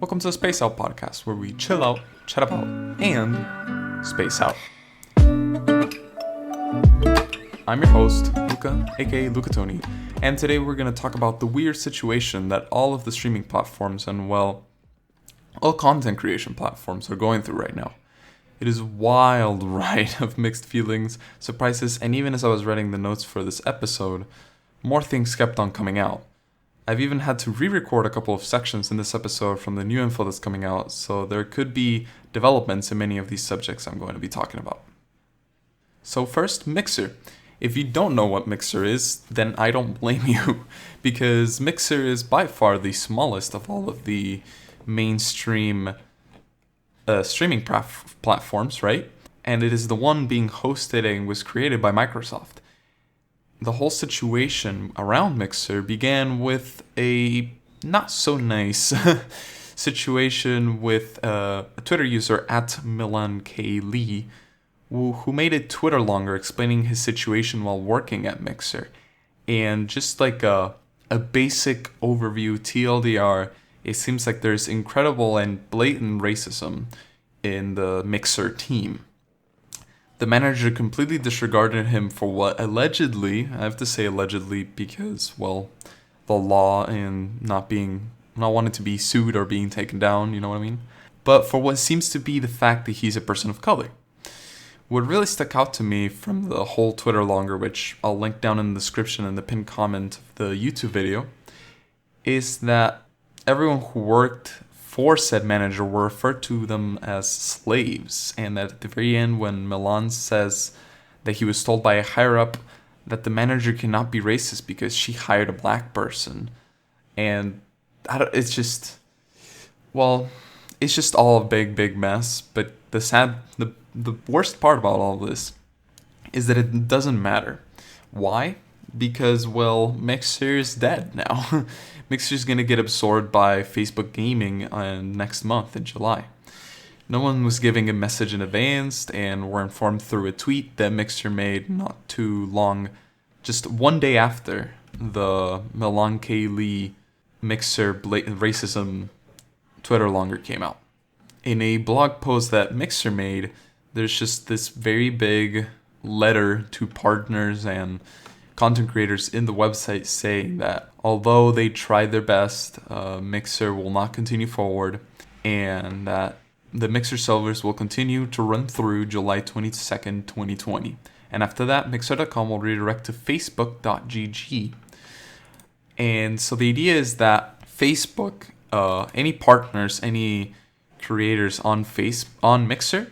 Welcome to the Space Out podcast, where we chill out, chat about, and space out. I'm your host, Luca, aka Luca Tony, and today we're going to talk about the weird situation that all of the streaming platforms and, well, all content creation platforms are going through right now. It is a wild ride of mixed feelings, surprises, and even as I was writing the notes for this episode, more things kept on coming out. I've even had to re-record a couple of sections in this episode from the new info that's coming out, so there could be developments in many of these subjects I'm going to be talking about. So first, Mixer. If you don't know what Mixer is, then I don't blame you, because Mixer is by far the smallest of all of the mainstream streaming platforms, right? And it is the one being hosted and was created by Microsoft. The whole situation around Mixer began with a not so nice situation with a Twitter user at Milan K. Lee, who made a Twitter longer explaining his situation while working at Mixer. And just like a basic overview, TLDR, it seems like there's incredible and blatant racism in the Mixer team. The manager completely disregarded him for what allegedly, I have to say allegedly because, well, the law and not wanting to be sued or being taken down, you know what I mean? But for what seems to be the fact that he's a person of color. What really stuck out to me from the whole Twitter longer, which I'll link down in the description and the pinned comment of the YouTube video, is that everyone who worked for said manager were referred to them as slaves, and that at the very end when Milan says that he was told by a higher up that the manager cannot be racist because she hired a black person, and it's just all a big mess. But the worst part about all this is that it doesn't matter. Why? Because, well, Mixer is dead now. Mixer's gonna get absorbed by Facebook Gaming next month in July. No one was giving a message in advance and were informed through a tweet that Mixer made not too long, just one day after the Milan K. Lee Mixer blatant racism Twitter longer came out. In a blog post that Mixer made, there's just this very big letter to partners and content creators in the website saying that although they tried their best, Mixer will not continue forward, and that the Mixer servers will continue to run through July 22nd, 2020. And after that, Mixer.com will redirect to Facebook.gg. And so the idea is that Facebook, any partners, any creators on Mixer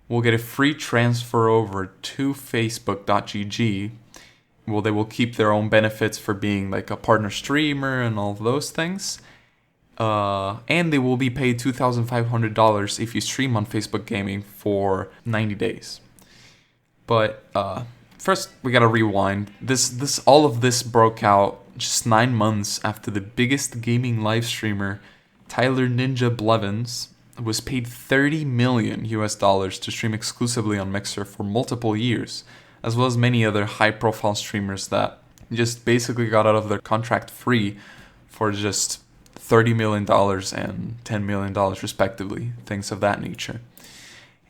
will get a free transfer over to Facebook.gg. Well, they will keep their own benefits for being like a partner streamer and all of those things. And they will be paid $2,500 if you stream on Facebook Gaming for 90 days. But first, we gotta rewind. All of this broke out just 9 months after the biggest gaming live streamer, Tyler Ninja Blevins, was paid $30 million to stream exclusively on Mixer for multiple years, as well as many other high-profile streamers that just basically got out of their contract free for just $30 million and $10 million respectively, things of that nature.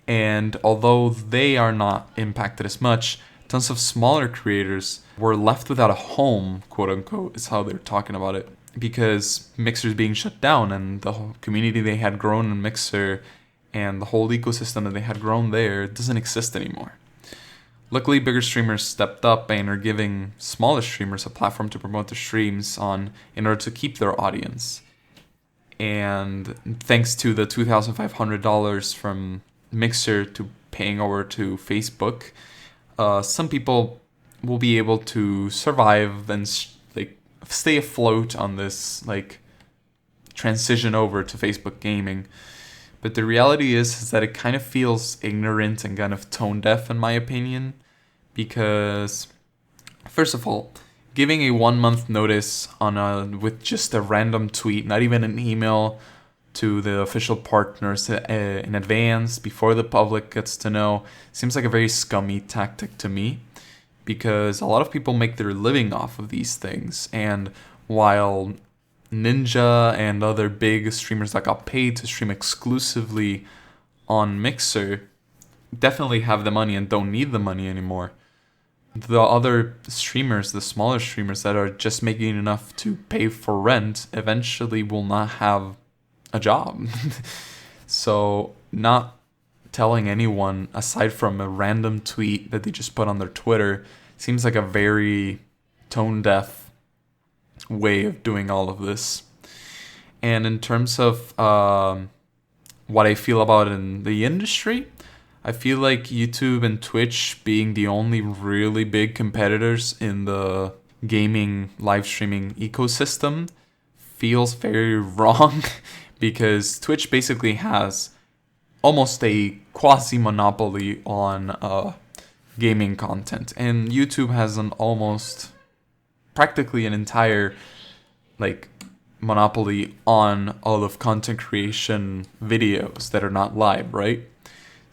And although they are not impacted as much, tons of smaller creators were left without a home, quote-unquote, is how they're talking about it, because Mixer is being shut down and the whole community they had grown in Mixer and the whole ecosystem that they had grown there doesn't exist anymore. Luckily, bigger streamers stepped up and are giving smaller streamers a platform to promote their streams on in order to keep their audience. And thanks to the $2,500 from Mixer to paying over to Facebook, some people will be able to survive and stay afloat on this transition over to Facebook Gaming. But the reality is that it kind of feels ignorant and kind of tone deaf in my opinion, because first of all, giving a 1 month notice with just a random tweet, not even an email to the official partners in advance before the public gets to know, seems like a very scummy tactic to me, because a lot of people make their living off of these things, and while Ninja and other big streamers that got paid to stream exclusively on Mixer definitely have the money and don't need the money anymore. The other streamers, the smaller streamers that are just making enough to pay for rent, eventually will not have a job. So not telling anyone, aside from a random tweet that they just put on their Twitter, seems like a very tone-deaf way of doing all of this. And in terms of what I feel about in the industry, I feel like YouTube and Twitch being the only really big competitors in the gaming live streaming ecosystem feels very wrong because Twitch basically has almost a quasi-monopoly on gaming content, and YouTube has an almost practically an entire like monopoly on all of content creation videos that are not live, right?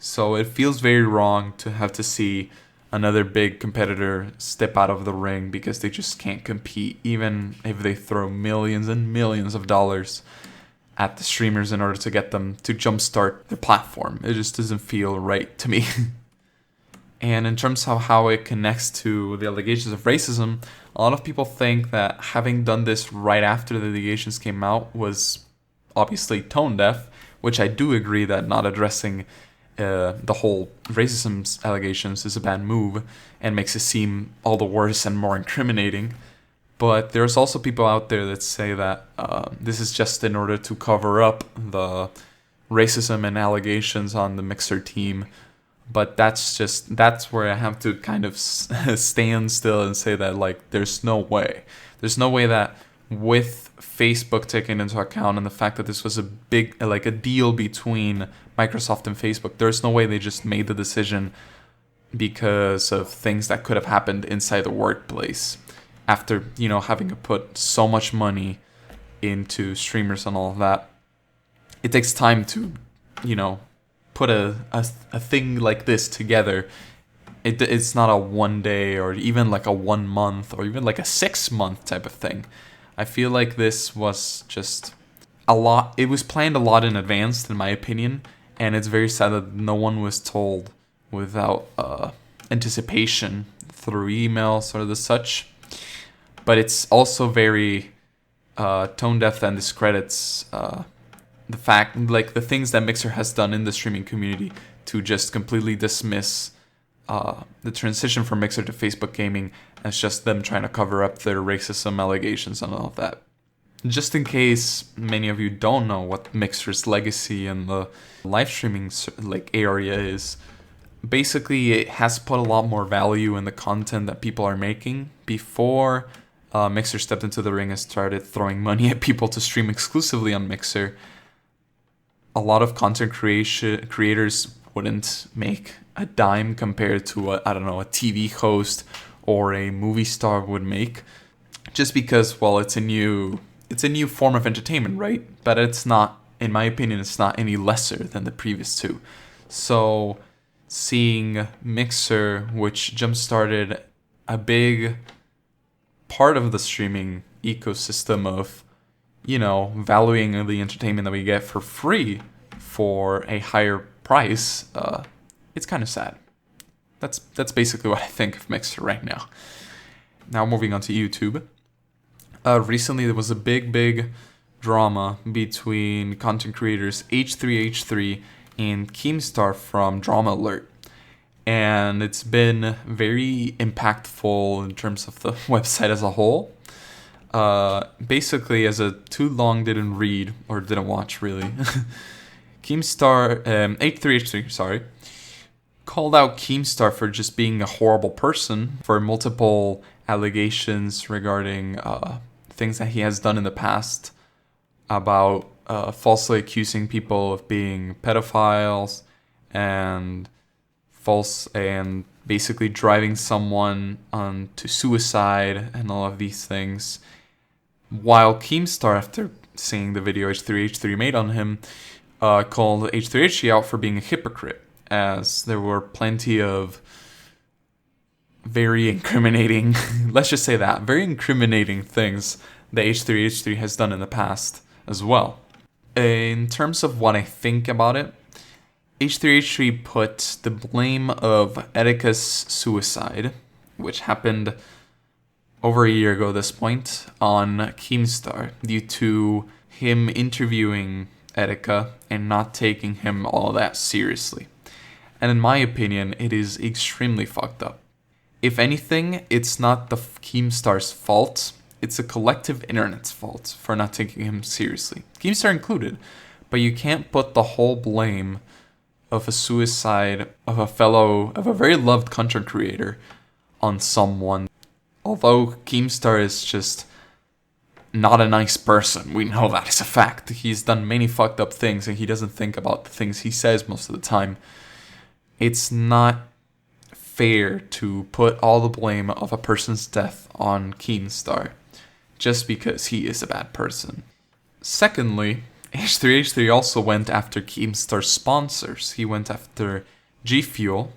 So it feels very wrong to have to see another big competitor step out of the ring because they just can't compete, even if they throw millions and millions of dollars at the streamers in order to get them to jumpstart their platform. It just doesn't feel right to me. And in terms of how it connects to the allegations of racism, a lot of people think that having done this right after the allegations came out was obviously tone deaf, which I do agree that not addressing the whole racism allegations is a bad move and makes it seem all the worse and more incriminating. But there's also people out there that say that this is just in order to cover up the racism and allegations on the Mixer team. But that's where I have to kind of stand still and say that, like, there's no way that with Facebook taking into account and the fact that this was a big, like, a deal between Microsoft and Facebook, there's no way they just made the decision because of things that could have happened inside the workplace after, having to put so much money into streamers and all of that. It takes time to, put a thing like this together. It's not a 1 day or even like a 1 month or even like a 6 month type of thing. I feel like this was just a lot. It was planned a lot in advance, in my opinion, and it's very sad that no one was told without anticipation through emails or the such. But it's also very tone deaf and discredits the fact, like, the things that Mixer has done in the streaming community to just completely dismiss the transition from Mixer to Facebook gaming as just them trying to cover up their racism allegations and all of that. Just in case many of you don't know what Mixer's legacy in the live streaming area is, basically it has put a lot more value in the content that people are making. Before Mixer stepped into the ring and started throwing money at people to stream exclusively on Mixer, a lot of content creators wouldn't make a dime compared to a TV host or a movie star would make, just because, well, it's a new form of entertainment, right? But it's not, in my opinion, it's not any lesser than the previous two. So seeing Mixer, which jump-started a big part of the streaming ecosystem of, valuing the entertainment that we get for free for a higher price, it's kind of sad. That's basically what I think of Mixer right now. Now moving on to YouTube. Recently there was a big drama between content creators H3H3 and Keemstar from Drama Alert. And it's been very impactful in terms of the website as a whole. Basically, as a too long didn't read or didn't watch really, Keemstar, H3H3, called out Keemstar for just being a horrible person for multiple allegations regarding things that he has done in the past about falsely accusing people of being pedophiles and basically driving someone to suicide and all of these things. While Keemstar, after seeing the video H3H3 made on him, called H3H3 out for being a hypocrite, as there were plenty of very incriminating, let's just say that, very incriminating things the H3H3 has done in the past as well. In terms of what I think about it, H3H3 put the blame of Erika's suicide, which happened over a year ago at this point, on Keemstar due to him interviewing Erika and not taking him all that seriously. And in my opinion, it is extremely fucked up. If anything, it's not the Keemstar's fault, it's a collective internet's fault for not taking him seriously. Keemstar included, but you can't put the whole blame of a suicide of a very loved content creator on someone. Although Keemstar is just not a nice person, we know that is a fact. He's done many fucked up things and he doesn't think about the things he says most of the time. It's not fair to put all the blame of a person's death on Keemstar just because he is a bad person. Secondly, H3H3 also went after Keemstar's sponsors. He went after G Fuel,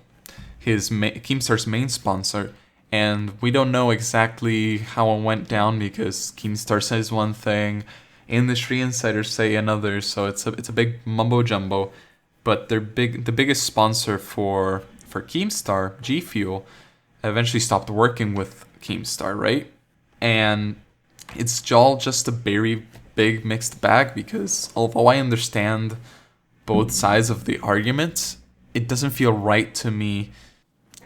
Keemstar's main sponsor, and we don't know exactly how it went down because Keemstar says one thing, industry insiders say another, so it's a big mumbo jumbo. But the biggest sponsor for Keemstar, G Fuel, eventually stopped working with Keemstar, right? And it's all just a very big mixed bag because although I understand both sides of the argument, it doesn't feel right to me.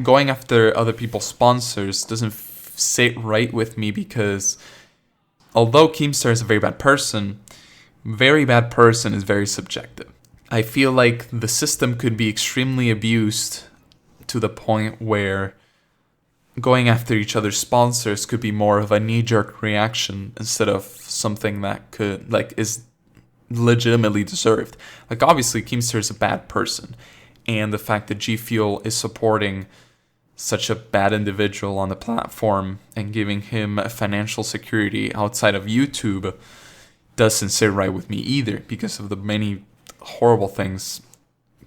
Going after other people's sponsors doesn't sit right with me because although Keemstar is a very bad person is very subjective. I feel like the system could be extremely abused to the point where going after each other's sponsors could be more of a knee-jerk reaction instead of something that is legitimately deserved. Like, obviously, Keemstar is a bad person, and the fact that G Fuel is supporting such a bad individual on the platform and giving him a financial security outside of YouTube doesn't sit right with me either because of the many horrible things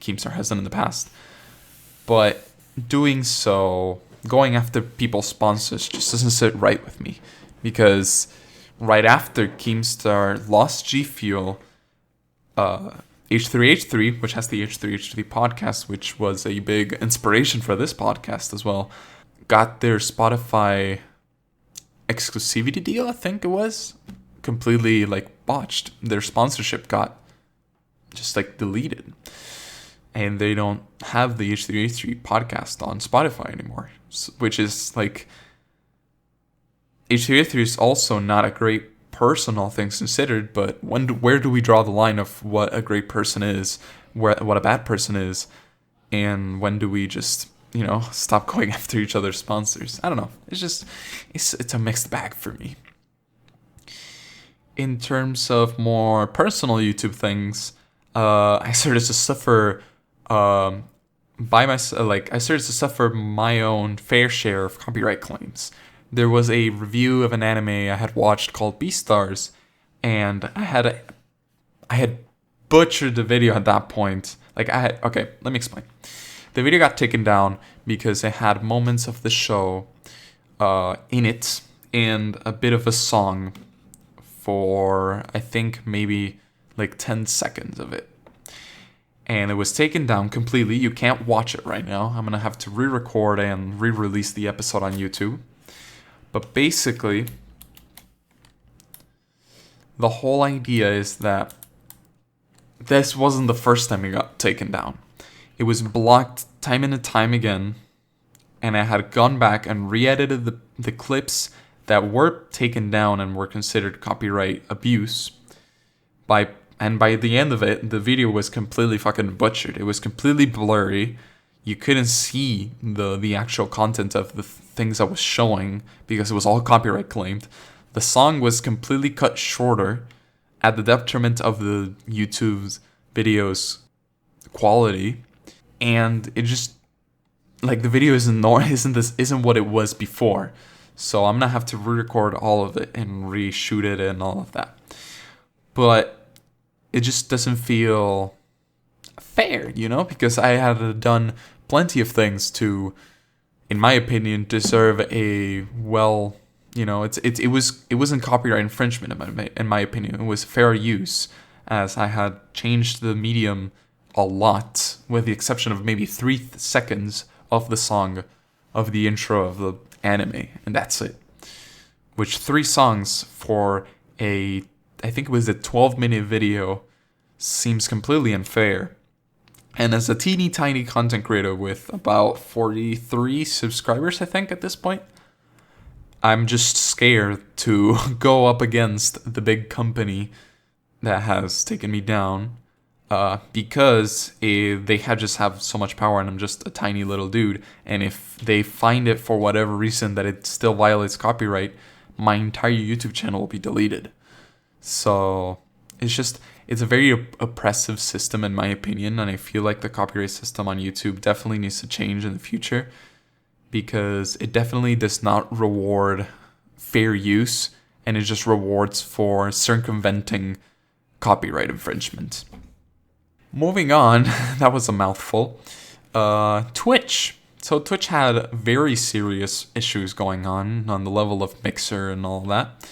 Keemstar has done in the past. But doing so, going after people's sponsors just doesn't sit right with me because right after Keemstar lost G Fuel, H3H3, which has the H3H3 podcast, which was a big inspiration for this podcast as well, got their Spotify exclusivity deal, I think it was, completely botched. Their sponsorship got just deleted. And they don't have the H3H3 podcast on Spotify anymore, which is H3H3 is also not a great person, all things considered, but where do we draw the line of what a great person is, what a bad person is, and when do we just, stop going after each other's sponsors? I don't know. It's a mixed bag for me. In terms of more personal YouTube things, I started to suffer I started to suffer my own fair share of copyright claims. There was a review of an anime I had watched called Beastars, and I had butchered the video at that point. Okay, let me explain. The video got taken down because it had moments of the show in it and a bit of a song for, I think, maybe 10 seconds of it. And it was taken down completely. You can't watch it right now. I'm going to have to re-record and re-release the episode on YouTube. But basically, the whole idea is that this wasn't the first time it got taken down. It was blocked time and time again. And I had gone back and re-edited the clips that were taken down and were considered copyright abuse And by the end of it, the video was completely fucking butchered. It was completely blurry. You couldn't see the actual content of the things I was showing because it was all copyright claimed. The song was completely cut shorter at the detriment of the YouTube's video's quality. And it just, the video isn't what it was before. So I'm gonna have to re-record all of it and reshoot it and all of that. But it just doesn't feel fair, because I had done plenty of things to, in my opinion, deserve a It wasn't copyright infringement in my opinion. It was fair use, as I had changed the medium a lot, with the exception of maybe 3 seconds of the song, of the intro of the anime, and that's it. Which 3 songs for I think it was a 12-minute video seems completely unfair. And as a teeny tiny content creator with about 43 subscribers, I think, at this point, I'm just scared to go up against the big company that has taken me down, because they just have so much power and I'm just a tiny little dude. And if they find it for whatever reason that it still violates copyright, my entire YouTube channel will be deleted. So it's a very oppressive system in my opinion, and I feel like the copyright system on YouTube definitely needs to change in the future, because it definitely does not reward fair use, and it just rewards for circumventing copyright infringement. Moving on, that was a mouthful. Twitch. So Twitch had very serious issues going on the level of Mixer and all that.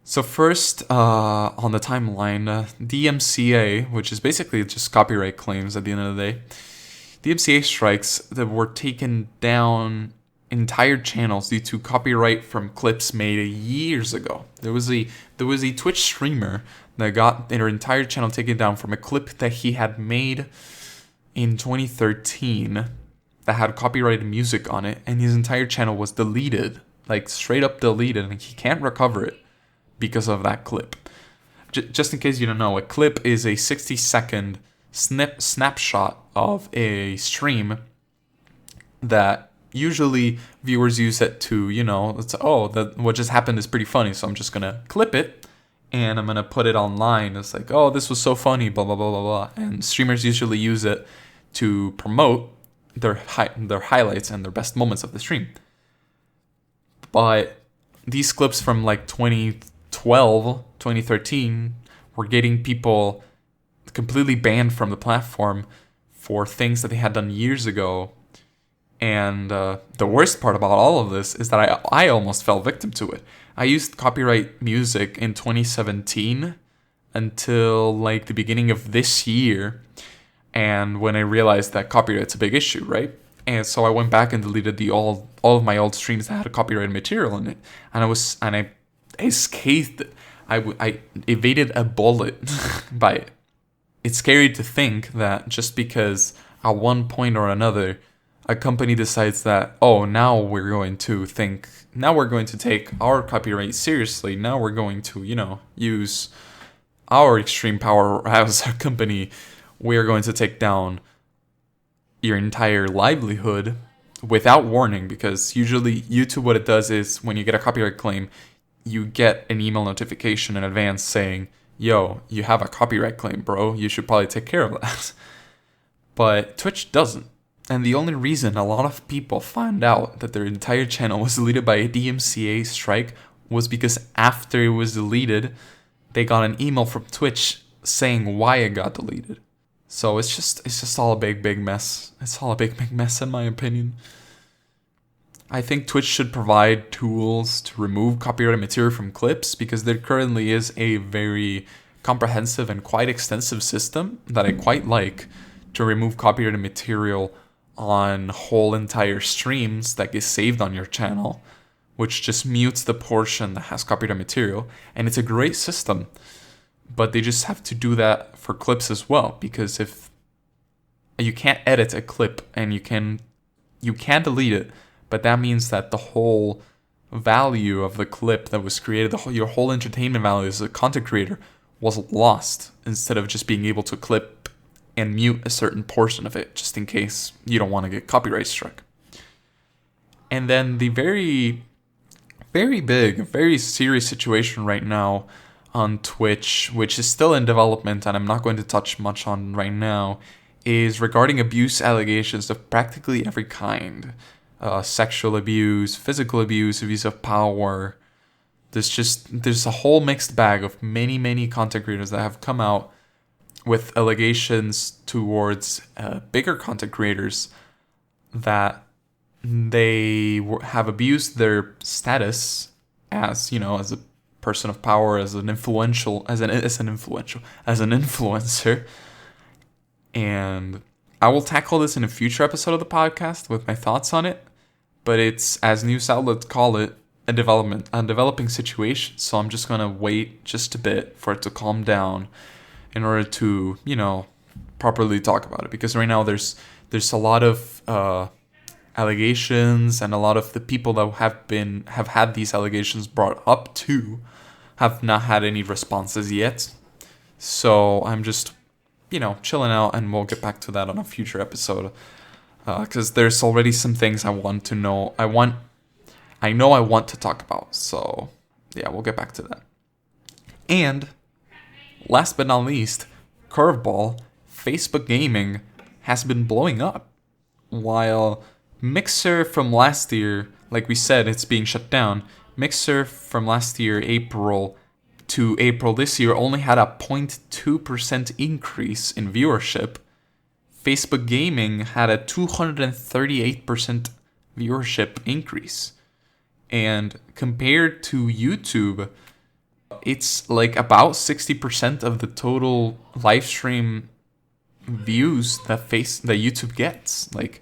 So first, on the timeline, DMCA, which is basically just copyright claims at the end of the day, DMCA strikes that were taken down entire channels due to copyright from clips made years ago. There was a Twitch streamer that got their entire channel taken down from a clip that he had made in 2013 that had copyrighted music on it, and his entire channel was deleted, like straight up deleted, and he can't recover it because of that clip. Just in case you don't know, a clip is a 60-second snapshot of a stream that usually viewers use it to, what just happened is pretty funny, so I'm just gonna clip it and I'm gonna put it online. It's like, oh, this was so funny, blah blah blah blah blah. And streamers usually use it to promote their highlights and their best moments of the stream. But these clips from like 2012, 2013 were getting people completely banned from the platform for things that they had done years ago. And the worst part about all of this is that I almost fell victim to it. I used copyright music in 2017 until like the beginning of this year, and when I realized that copyright's a big issue, right? And so I went back and deleted all of my old streams that had copyrighted material in it, and I escaped. I evaded a bullet by it. It's scary to think that just because at one point or another a company decides that, oh, now we're going to take our copyright seriously. Now we're going to, use our extreme power as a company. We're going to take down your entire livelihood without warning, because usually YouTube, what it does is when you get a copyright claim, you get an email notification in advance saying, yo, you have a copyright claim, bro. You should probably take care of that. But Twitch doesn't. And the only reason a lot of people found out that their entire channel was deleted by a DMCA strike was because after it was deleted, they got an email from Twitch saying why it got deleted. So it's just all a big mess. It's all a big mess in my opinion. I think Twitch should provide tools to remove copyrighted material from clips, because there currently is a very comprehensive and quite extensive system that I quite like to remove copyrighted material on whole entire streams that get saved on your channel, which just mutes the portion that has copyrighted material. And it's a great system, but they just have to do that for clips as well, because if you can't edit a clip and you can delete it, but that means that the whole value of the clip that was created, your whole entertainment value as a content creator was lost, instead of just being able to clip and mute a certain portion of it, just in case you don't want to get copyright struck. And then the very, very big, very serious situation right now on Twitch, which is still in development and I'm not going to touch much on right now, is regarding abuse allegations of practically every kind. Sexual abuse, physical abuse, abuse of power. There's a whole mixed bag of many content creators that have come out with allegations towards bigger content creators that they have abused their status as, as a person of power, as an influencer. And I will tackle this in a future episode of the podcast with my thoughts on it. But it's, as news outlets call it, a developing situation. So I'm just gonna wait just a bit for it to calm down in order to, properly talk about it. Because right now there's a lot of allegations, and a lot of the people that have had these allegations brought up to have not had any responses yet. So I'm just, chilling out, and we'll get back to that on a future episode. Because there's already some things I want to know. I know I want to talk about. So yeah, we'll get back to that. And last but not least, curveball, Facebook gaming has been blowing up. While Mixer from last year, like we said, it's being shut down. Mixer from last year, April to April this year, only had a 0.2% increase in viewership. Facebook gaming had a 238% viewership increase. And compared to YouTube, it's like about 60% of the total live stream views that YouTube gets. Like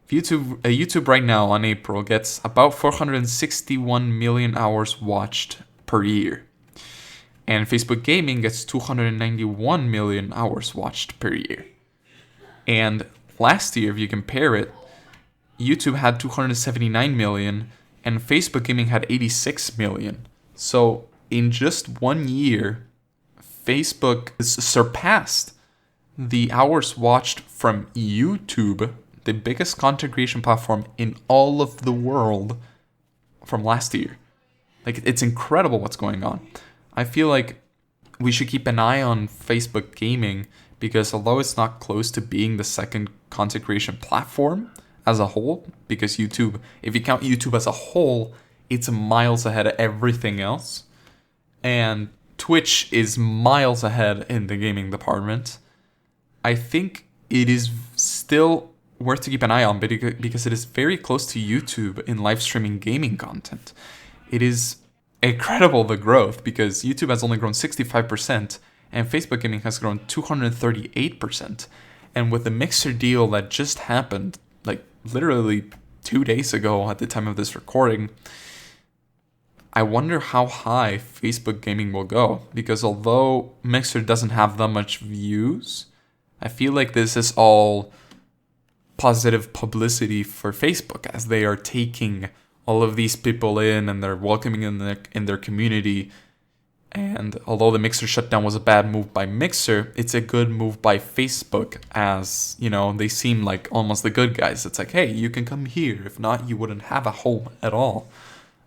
YouTube right now on April gets about 461 million hours watched per year. And Facebook gaming gets 291 million hours watched per year. And last year, if you compare it, YouTube had 279 million and Facebook gaming had 86 million. So in just 1 year, Facebook has surpassed the hours watched from YouTube, the biggest content creation platform in all of the world, from last year. Like, it's incredible what's going on. I feel like we should keep an eye on Facebook gaming, because although it's not close to being the second content creation platform as a whole, because YouTube, if you count YouTube as a whole, it's miles ahead of everything else. And Twitch is miles ahead in the gaming department. I think it is still worth to keep an eye on, because it is very close to YouTube in live streaming gaming content. It is incredible, the growth, because YouTube has only grown 65% and Facebook gaming has grown 238%. And with the Mixer deal that just happened, like literally 2 days ago at the time of this recording, I wonder how high Facebook gaming will go, because although Mixer doesn't have that much views, I feel like this is all positive publicity for Facebook, as they are taking all of these people in and they're welcoming in their community. And although the Mixer shutdown was a bad move by Mixer, it's a good move by Facebook, as, they seem like almost the good guys. It's like, hey, you can come here. If not, you wouldn't have a home at all.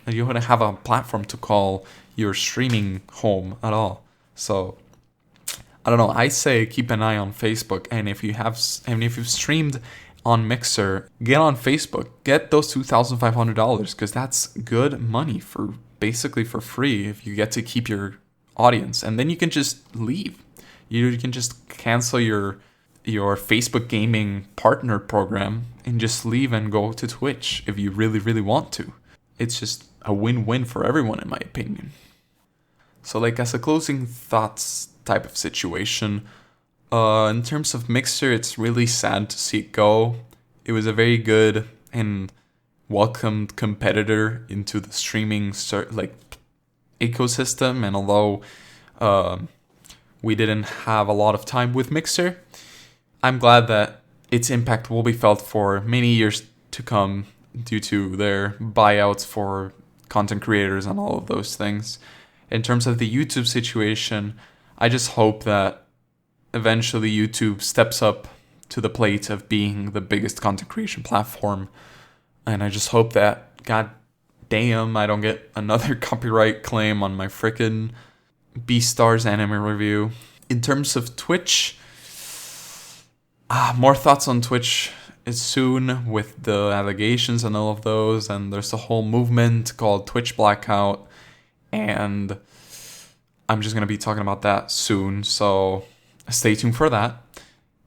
And you wouldn't have a platform to call your streaming home at all. So, I don't know. I say keep an eye on Facebook. And if you've streamed on Mixer, get on Facebook. Get those $2,500, because that's good money for basically for free if you get to keep your audience. And then you can just leave. You can just cancel your Facebook gaming partner program and just leave and go to Twitch if you really, really want to. It's just a win-win for everyone, in my opinion. So, like, as a closing thoughts type of situation, in terms of Mixer, it's really sad to see it go. It was a very good and welcomed competitor into the streaming ecosystem, and although we didn't have a lot of time with Mixer, I'm glad that its impact will be felt for many years to come due to their buyouts for content creators and all of those things. In terms of the YouTube situation, I just hope that eventually YouTube steps up to the plate of being the biggest content creation platform. And I just hope that, god damn, I don't get another copyright claim on my frickin' Beastars anime review. In terms of Twitch, more thoughts on Twitch is soon with the allegations and all of those. And there's a whole movement called Twitch Blackout. And I'm just going to be talking about that soon. So stay tuned for that.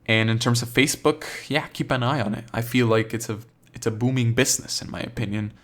And in terms of Facebook, yeah, keep an eye on it. I feel like it's a booming business, in my opinion.